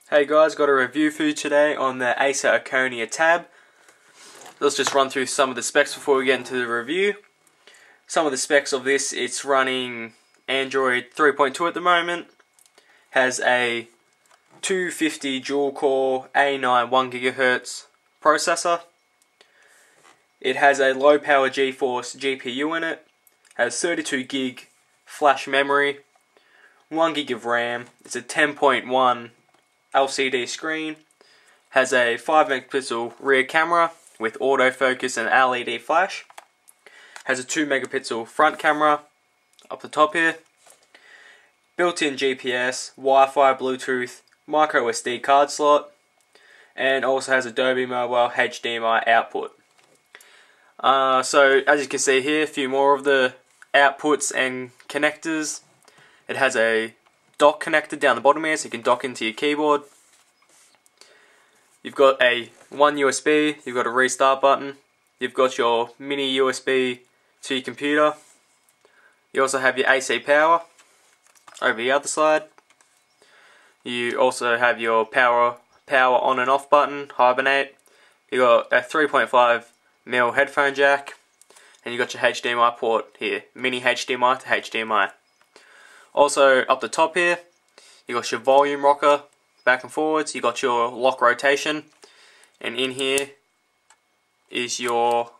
Hey guys, got a review for you today on the Acer Iconia Tab. Let's just run through some of the specs before we get into the review. Some of the specs of this: it's running Android 3.2 at the moment, has a 250 dual core A9 1GHz processor. It has a low power GeForce GPU in it, has 32GB flash memory, 1GB of RAM, it's a 10.1 LCD screen, has a 5MP rear camera with autofocus and LED flash, has a 2MP front camera up the top here, built-in GPS, Wi-Fi, Bluetooth, micro SD card slot, and also has a Dolby Mobile HDMI output. So as you can see here, a few more of the outputs and connectors. It has a dock connector down the bottom here, so you can dock into your keyboard. You've got one USB, you've got a restart button, you've got your mini USB to your computer. You also have your AC power over the other side. You also have your power on and off button, hibernate. You've got a 3.5mm headphone jack, and you've got your HDMI port here, mini HDMI to HDMI. Also up the top here, you got your volume rocker back and forwards, you got your lock rotation, and in here is your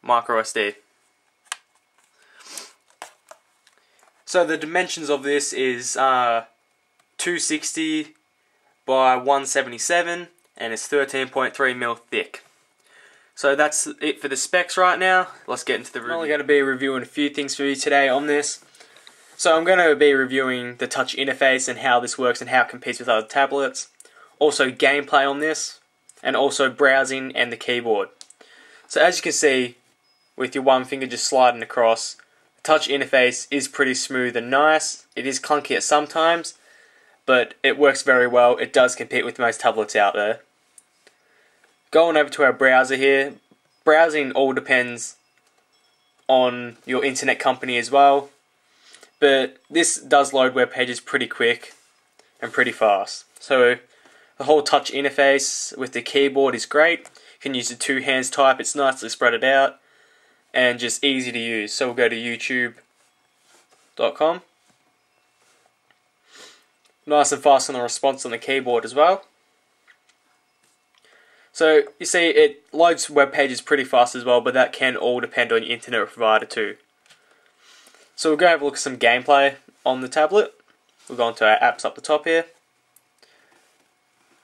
micro SD. So the dimensions of this is 260 by 177, and it's 13.3mm thick. So that's it for the specs right now. Let's get into the review. I'm only going to be reviewing a few things for you today on this. So I'm going to be reviewing the touch interface and how this works and how it competes with other tablets. Also gameplay on this, and also browsing and the keyboard. So as you can see, with your one finger just sliding across, the touch interface is pretty smooth and nice. It is clunky at some times, but it works very well. It does compete with most tablets out there. Going over to our browser here, browsing all depends on your internet company as well. But this does load web pages pretty quick and pretty fast. So the whole touch interface with the keyboard is great. You can use the two hands type, it's nicely spread out and just easy to use. So we'll go to youtube.com. Nice and fast on the response on the keyboard as well. So you see it loads web pages pretty fast as well, but that can all depend on your internet provider too. So we'll go have a look at some gameplay on the tablet. We'll go into our apps up the top here,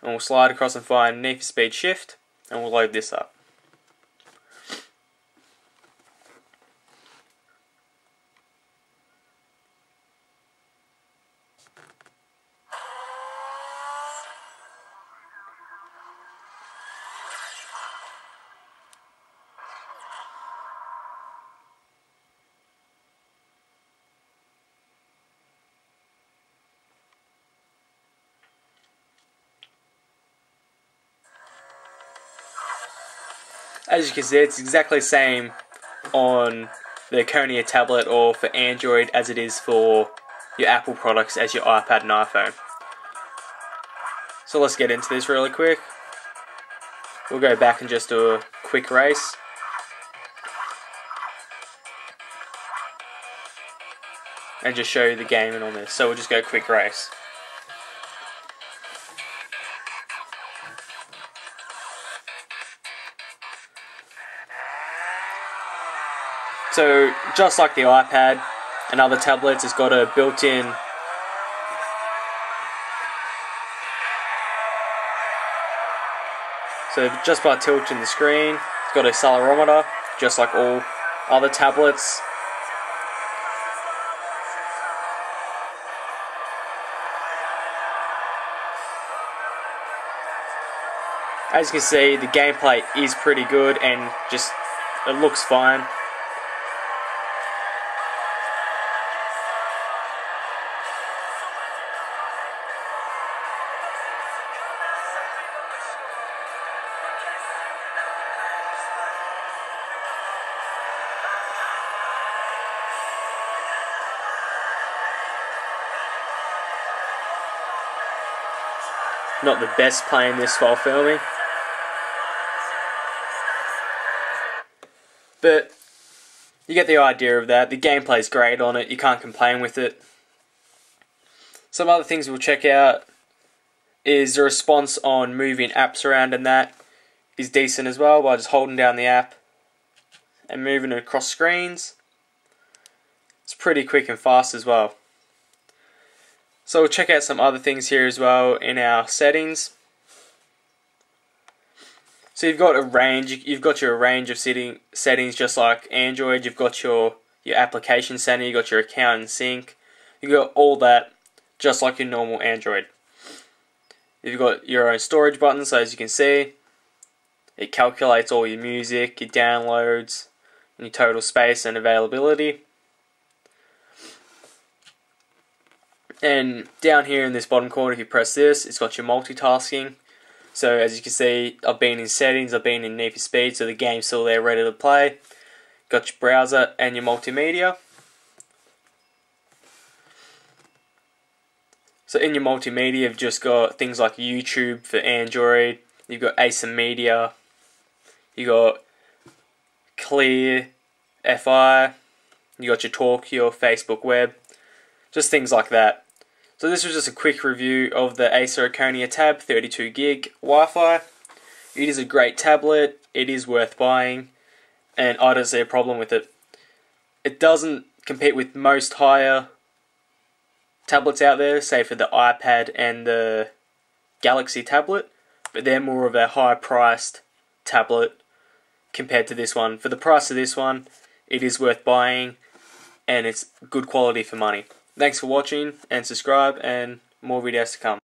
and we'll slide across and find Need for Speed Shift, and we'll load this up. As you can see, it's exactly the same on the Iconia tablet or for Android as it is for your Apple products as your iPad and iPhone. So let's get into this really quick. We'll go back and just do a quick race. And just show you the gaming on this. So we'll just go quick race. So just like the iPad and other tablets, it's got a built-in just by tilting the screen, it's got a accelerometer, just like all other tablets. As you can see, the gameplay is pretty good and just it looks fine. not the best playing this while filming. But you get the idea of that. The gameplay's great on it. You can't complain with it. Some other things we'll check out is the response on moving apps around, and that is decent as well by just holding down the app and moving it across screens. It's pretty quick and fast as well. So we'll check out some other things here as well in our settings. So you've got your range of settings just like Android. You've got your application center, you've got your account and sync. You've got all that just like your normal Android. You've got your own storage button, so as you can see, it calculates all your music, your downloads, and your total space and availability. And down here in this bottom corner, if you press this, it's got your multitasking. So as you can see, I've been in settings, I've been in Need for Speed, so the game's still there ready to play. Got your browser and your multimedia. So in your multimedia, you've just got things like YouTube for Android, you've got Acer Media, you've got Clear, FI, you got your Talk, your Facebook Web, just things like that. So this was just a quick review of the Acer Iconia Tab 32GB Wi-Fi. It is a great tablet, it is worth buying, and I don't see a problem with it. It doesn't compete with most higher tablets out there, say for the iPad and the Galaxy tablet, but they're more of a high-priced tablet compared to this one. For the price of this one, it is worth buying, and it's good quality for money. Thanks for watching, and subscribe, and more videos to come.